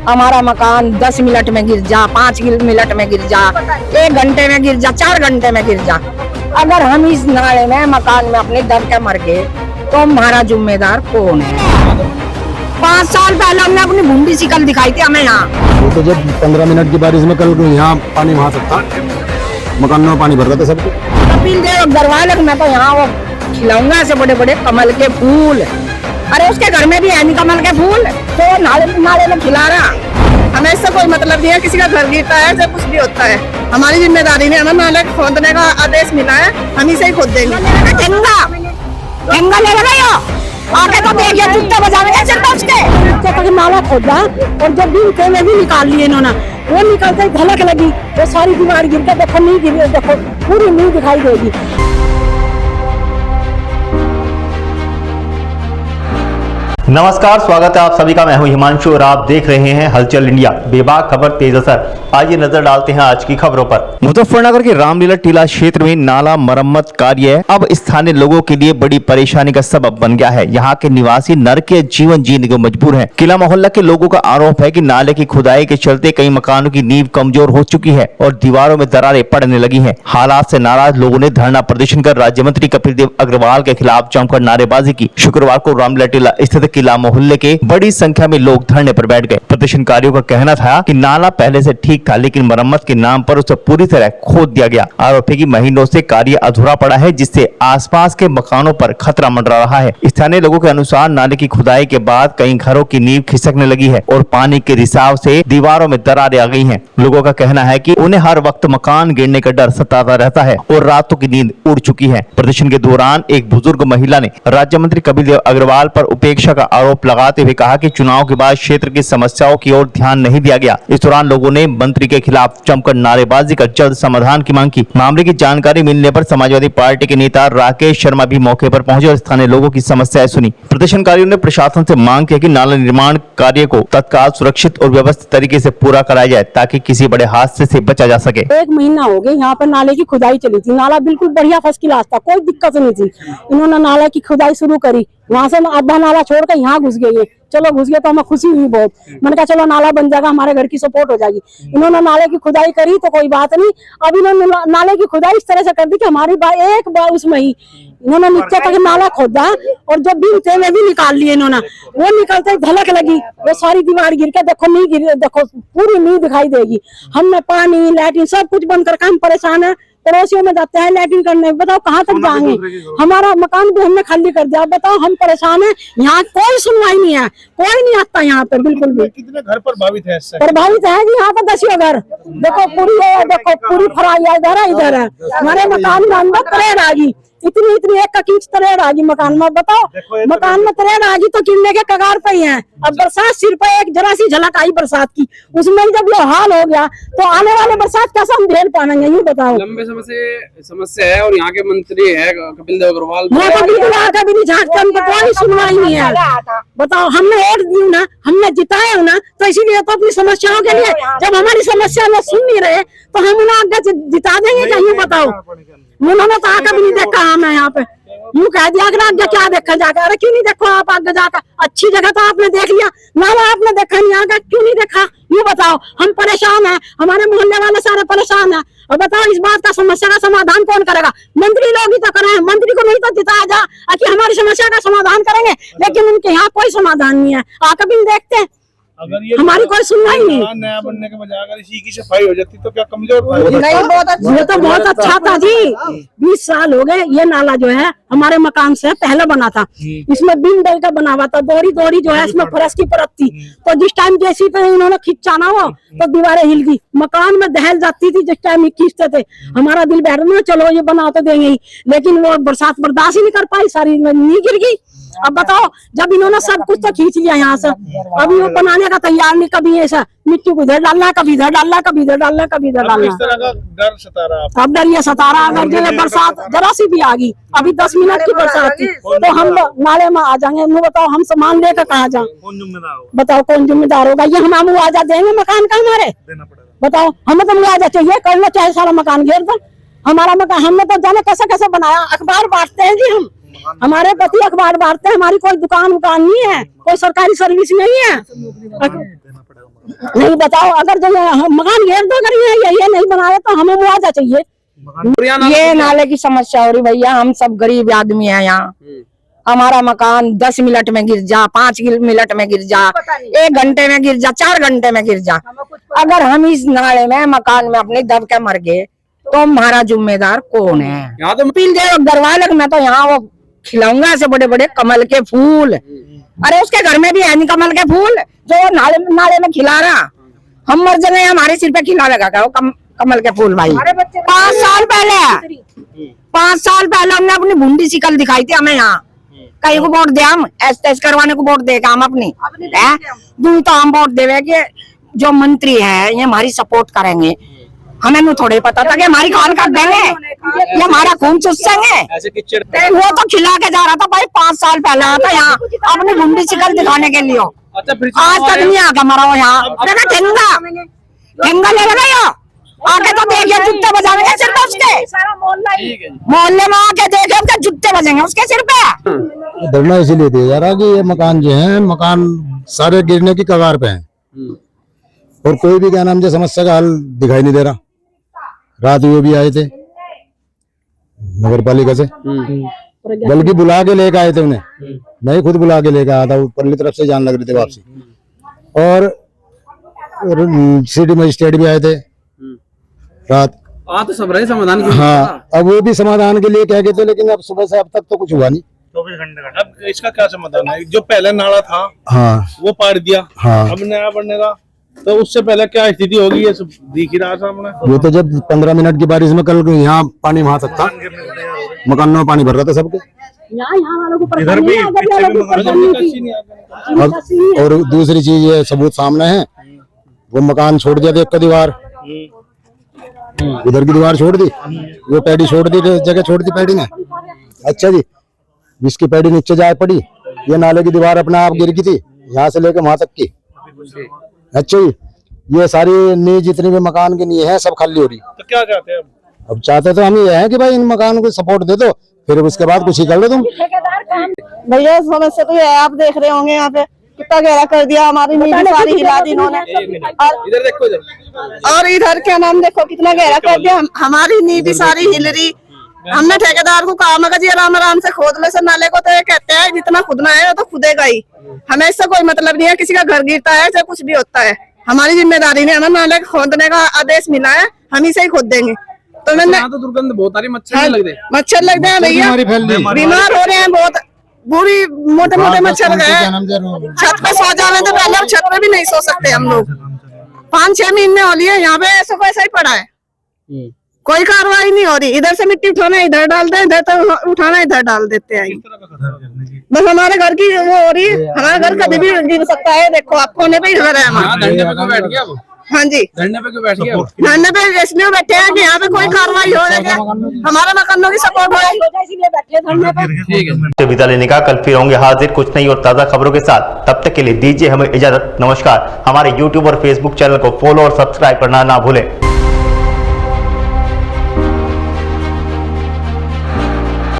हमारा मकान 10 मिनट में गिर जा, 5 मिनट में गिर जा, 1 घंटे में गिर जा, 4 घंटे में गिर जा। अगर हम इस नाले में मकान में अपने दम के मर गए तो हमारा जिम्मेदार कौन है? 5 साल पहले हमने अपनी भूमि शिकल दिखाई थी हमें यहाँ। तो जब 15 मिनट की बारिश में कल यहाँ पानी वहाँ सकता, मकान में पानी भर रहा था सब। कपिल देव दरवाजे में तो यहाँ वो खिलाऊंगा ऐसे बड़े बड़े कमल के फूल। अरे उसके घर में भी है नहीं कमल के फूल, तो नाले में खिला रहा। हमें इससे कोई मतलब नहीं है, किसी का घर गिरता है जब कुछ भी होता है, हमारी जिम्मेदारी नहीं है। हमें नाले खोदने का आदेश मिला है, हम इसे ही खोद देंगे। ले लगाओ आगे तो देखिए चुट्टे बजाने चलता उसके नाला खोदा और जब भी उठे में भी निकाल लिए इन्होंने, वो निकलते ही धलक लगी, वो सारी दीवार गिर के देखो नहीं गिरी, देखो पूरी नहीं दिखाई देगी। नमस्कार, स्वागत है आप सभी का। मैं हूं हिमांशु और आप देख रहे हैं हलचल इंडिया। बेबाक खबर तेज असर। आइए नजर डालते हैं आज की खबरों पर। मुजफ्फरनगर के रामलीला टीला क्षेत्र में नाला मरम्मत कार्य अब स्थानीय लोगों के लिए बड़ी परेशानी का सबब बन गया है। यहाँ के निवासी नरकीय जीवन जीने को मजबूर हैं। किला मोहल्ला के लोगों का आरोप है कि नाले की खुदाई के चलते कई मकानों की नींव कमजोर हो चुकी है और दीवारों में दरारें पड़ने लगी हैं। हालात से नाराज लोगों ने धरना प्रदर्शन कर राज्य मंत्री कपिल देव अग्रवाल के खिलाफ जमकर नारेबाजी की। शुक्रवार को रामलीला टीला स्थित किला मोहल्ले के बड़ी संख्या में लोग धरने पर बैठ गए। प्रदर्शनकारियों का कहना था कि नाला पहले से ठीक था, लेकिन मरम्मत के नाम पर उसे पूरी तरह खोद दिया गया। आरोप है कि महीनों से कार्य अधूरा पड़ा है, जिससे आसपास के मकानों पर खतरा मंडरा रहा है। स्थानीय लोगों के अनुसार नाले की खुदाई के बाद कई घरों की नींव खिसकने लगी है और पानी के रिसाव से दीवारों में दरारें आ गई हैं। लोगों का कहना है कि उन्हें हर वक्त मकान गिरने का डर सताता रहता है और रातों की नींद उड़ चुकी है। प्रदर्शन के दौरान एक बुजुर्ग महिला ने राज्य मंत्री कपिल देव अग्रवाल पर उपेक्षा का आरोप लगाते हुए कहा कि चुनाव के बाद क्षेत्र की समस्याओं की ओर ध्यान नहीं दिया गया। इस दौरान लोगों ने मंत्री के खिलाफ जमकर नारेबाजी कर जल्द समाधान की मांग की। मामले की जानकारी मिलने पर समाजवादी पार्टी के नेता राकेश शर्मा भी मौके पर पहुंचे और स्थानीय लोगों की समस्याएं सुनी। प्रदर्शनकारियों ने प्रशासन से मांग की कि नाला निर्माण कार्य को तत्काल सुरक्षित और व्यवस्थित तरीके से पूरा कराया जाए ताकि किसी बड़े हादसे से बचा जा सके। 1 महीना हो गया यहाँ पर नाले की खुदाई चली थी। नाला बिल्कुल बढ़िया फर्स्ट क्लास था, कोई दिक्कत नहीं थी। इन्होंने नाला की खुदाई शुरू करी, वहाँ से आधा नाला छोड़कर यहाँ घुस गए। चलो घुस गए तो हमें खुशी हुई बहुत। मैंने कहा चलो नाला बन जाएगा, हमारे घर की सपोर्ट हो जाएगी। इन्होंने नाले की खुदाई करी तो कोई बात नहीं। अब इन्होंने नाले की खुदाई इस तरह से कर दी कि हमारी एक बार उसमें ही इन्होंने नीचे तक नाला खोदा और जब भी उठे में भी निकाल लिए इन्होंने, वो निकलते ही धलक लगी, वो सारी दीवार गिर के देखो नहीं गिरी, देखो पूरी नहीं दिखाई देगी। हमने पानी लैट्रिन सब कुछ बंद करके हम परेशान है। पड़ोसियों में जाते हैं लैट्रिन करने, बताओ कहाँ तक जाएंगे? हमारा मकान भी हमने खाली कर दिया, बताओ हम परेशान हैं। यहाँ कोई सुनवाई नहीं है, कोई नहीं आता यहाँ पे बिल्कुल भी। कितने घर प्रभावित है? प्रभावित है जी यहाँ पर 10 घर। देखो पूरी फराई इधर है। हमारे मकान में अंदर तरेड़ आ गई, इतनी एक का कीच तरेड़ आ गई मकान में। बताओ मकान में तरेड़ आ गई तो गिरने के कगार पे ही है। अब बरसात सिर पे एक जरा सी झलक आई बरसात की, उसमें जब ये हाल हो गया तो आने वाले बरसात कैसे हम झेल पाएंगे? ये बताओ। लंबे समय से समस्या है और यहाँ के मंत्री है कपिल देव अग्रवाल, कभी नहीं झाँकते, उनको कोई सुनवाई नहीं है। बताओ हमने वोट दी ना, हमने जिताया ना, तो इसीलिए तो अपनी समस्याओं के लिए जब हमारी समस्या में सुन नहीं रहे तो हम उन्हें आगे से जिता देंगे क्या? ये बताओ। उन्होंने तो आगे भी नहीं देखा हमें यहाँ पे, यूँ कह दिया कि आगे क्या देखा जाकर। अरे क्यों नहीं देखो आप आगे जाकर? अच्छी जगह तो आपने देख लिया, नाला आपने देखा नहीं, आगे क्यों नहीं देखा? ये बताओ। हम परेशान हैं, हमारे मोहल्ले वाले सारे परेशान हैं। और बताओ इस बात का समस्या का समाधान कौन करेगा? मंत्री लोग ही तो करें, मंत्री को नहीं तो जिताया जा कि हमारी समस्या का समाधान करेंगे, लेकिन उनके यहाँ कोई समाधान नहीं है। आकर भी देखते हैं, हमारी कोई सुनवाई नहीं। नया बनने के बजाय अगर इसी की सफाई हो जाती तो क्या कमजोर था? ये तो बहुत अच्छा था जी। 20 साल हो गए। ये नाला जो है हमारे मकान से पहले बना था, इसमें बिन डल का बना हुआ था। दोरी जो है इसमें फरस की परत थी, तो जिस टाइम जैसी पे इन्होंने खिंचाना हो तो दीवारें हिल गई, मकान में दहल जाती थी। जिस टाइम खींचते थे हमारा दिल बैठ रहा, चलो ये बना तो देंगे ही, लेकिन वो बरसात बर्दाश्त ही नहीं कर पाई, सारी नींव गिर गई। अब बताओ जब इन्होंने सब कुछ तो खींच लिया यहाँ से, अभी वो बनाने का तैयार नहीं। कभी ऐसा मिट्टी को इधर डालना, कभी इधर डालना, कभी इधर डालना, कभी इधर डालना। इस तरह का डर सता रहा। अब डर ये सता रहा। अगर जो बरसात जरा सी भी आ गई, अभी 10 मिनट की बरसात थी, तो हम नाले में आ जाएंगे। बताओ हम सामान लेकर कहाँ जाए? बताओ कौन जिम्मेदार होगा? ये हम मुआवजा देंगे मकान का हमारे? बताओ हमें तो मुआवजा चाहिए, करना चाहे सारा मकान घेर दो हमारा मकान। हमने तो जाने कैसे कैसे बनाया। अखबार बांटते हैं जी हम, हमारे पति अखबार बांटते हैं। हमारी कोई दुकान नहीं है, कोई सरकारी सर्विस नहीं है। नहीं बताओ, अगर जो मकान घेर दो, अगर ये नहीं बनाए तो हमें मुआवजा चाहिए। ये नाले की समस्या हो रही भैया, हम सब गरीब आदमी हैं यहाँ। हमारा मकान 10 मिनट में गिर जा, 5 मिनट में गिर जा, 1 घंटे में गिर जा, 4 घंटे में गिर जा। अगर हम इस नाले में मकान में अपने दब के मर गए तो हमारा जिम्मेदार कौन है? यहाँ तो पील दे घरवाले, मैं तो यहाँ वो खिलाऊंगा ऐसे बड़े बड़े कमल के फूल। अरे उसके घर में भी है नहीं कमल के फूल, जो नाले में खिला रहा। हम मर जाए, हमारे सिर पे खिला लगा वो कमल के फूल भाई। 5 साल पहले हमने अपनी भूंडी शिकल दिखाई थी हमें यहाँ। कहीं को वोट दे, हम ऐसे करवाने को वोट देगा हम अपनी तो हम वोट देवे कि जो मंत्री है ये हमारी सपोर्ट करेंगे। हमें नहीं थोड़े पता था कि हमारी कान काट देंगे, ये हमारा खून चूसेंगे। वो तो खिला के जा रहा था भाई, 5 साल पहले आता यहाँ अपनी भूंडी शिकल दिखाने के लिए। आज तक नहीं आके मरा हो यहाँ। ठेंगा ले लगा आके तो देखिए, जुत्ते बजाएंगे सिर पे उसके। मोहल्ले में आके देखे उसके जुत्ते बजेंगे उसके सिर पे। धरना इसीलिए दिया जा रहा कि ये मकान जो है, मकान सारे गिरने की कगार पे हैं और कोई भी क्या नाम जो समस्या का हल दिखाई नहीं दे रहा। रात वो भी आए थे नगर पालिका से, बल्कि बुला के लेके आए थे उन्हें। मैं ही खुद बुला के लेके आया था, ऊपरली तरफ से जान लग रही थी वापसी। और सिटी मजिस्ट्रेट भी आए थे रात। तो सब रहे समाधान की। हाँ, अब वो भी समाधान के लिए कह गए थे, लेकिन अब सुबह से अब तक तो कुछ हुआ नहीं। 24 घंटे का। अब इसका क्या समाधान है? जो पहले नाला था हाँ वो पार दिया, हाँ, अब नया बनने का, तो उससे पहले क्या स्थिति होगी ये सब दिख ही रहा सामने। वो तो जब 15 मिनट की बारिश में कल यहाँ पानी वहां तक था, मकानों में पानी भर रहा था सबके। यहाँ वालों को इधर भी और दूसरी चीज ये सबूत सामने है, वो मकान छोड़ दिया था एक का दीवार, उधर की दीवार छोड़ दी, वो पैडी छोड़ दी, जगह छोड़ दी पैडी ने। अच्छा जी, जिसकी पैडी नीचे जाए पड़ी, ये नाले की दीवार अपने आप गिर गई थी यहाँ से लेके वहां तक की। अच्छा जी, ये सारी नींव जितनी भी मकान की नींव है सब खाली हो रही। तो क्या चाहते हैं अब चाहते तो हम ये है कि भाई इन मकानों को सपोर्ट दे दो, फिर उसके बाद कुछ ही कर लो तुम। भैया समस्या तो ये है, आप देख रहे होंगे यहाँ पे कितना गहरा कर दिया, हमारी नींव सारी हिला दी इन्होंने। इधर देखो, इधर और इधर क्या नाम देखो कितना गहरा कर दिया, हमारी नींव भी सारी हिल रही। हमने ठेकेदार को कहा मगर जी आराम आराम से खोद लो इस नाले को, तो ये कहते हैं जितना खुदना है वो तो खुदेगा ही, हमें इससे कोई मतलब नहीं है। किसी का घर गिरता है चाहे कुछ भी होता है, हमारी जिम्मेदारी नहीं है। हमें नाले खोदने का आदेश मिला है, हम ही से ही खोद देंगे। तो मैंने तो दुर्गंध बहुत आ रही, मच्छर लग रहे, मच्छर लग रहे हैं भैया, बीमार हो रहे हैं बहुत, बुरी मोटे मोटे मच्छर गए। छत पे सो जावे तो पहले छत पे भी नहीं सो सकते हम लोग। 5-6 महीने हो लिए यहाँ पे ऐसा को ऐसा ही पड़ा है, कोई कार्रवाई नहीं हो रही। इधर से मिट्टी उठाना इधर डाल दे, इधर तो उठाना इधर डाल देते हैं। बस हमारे घर की वो हो रही है, हमारा घर कभी भी गिर सकता है। देखो आप कोने पे ही घर है हमारा। धरने पे क्यों बैठ गया वो? हाँ जी, धरने पे क्यों बैठ गया? धरने पे इसलिए बैठे हैं कि यहाँ पे कोई कार्रवाई हो रही है, हमारे मकानों की सपोर्ट हो, इसलिए बैठे धरने पे। ठीक है, विदा लेने का, कल फिर होंगे हाजिर कुछ नई और ताज़ा खबरों के साथ। तब तक के लिए दीजिए हमें इजाजत। नमस्कार। हमारे YouTube और Facebook चैनल को फॉलो और सब्सक्राइब करना ना भूलें।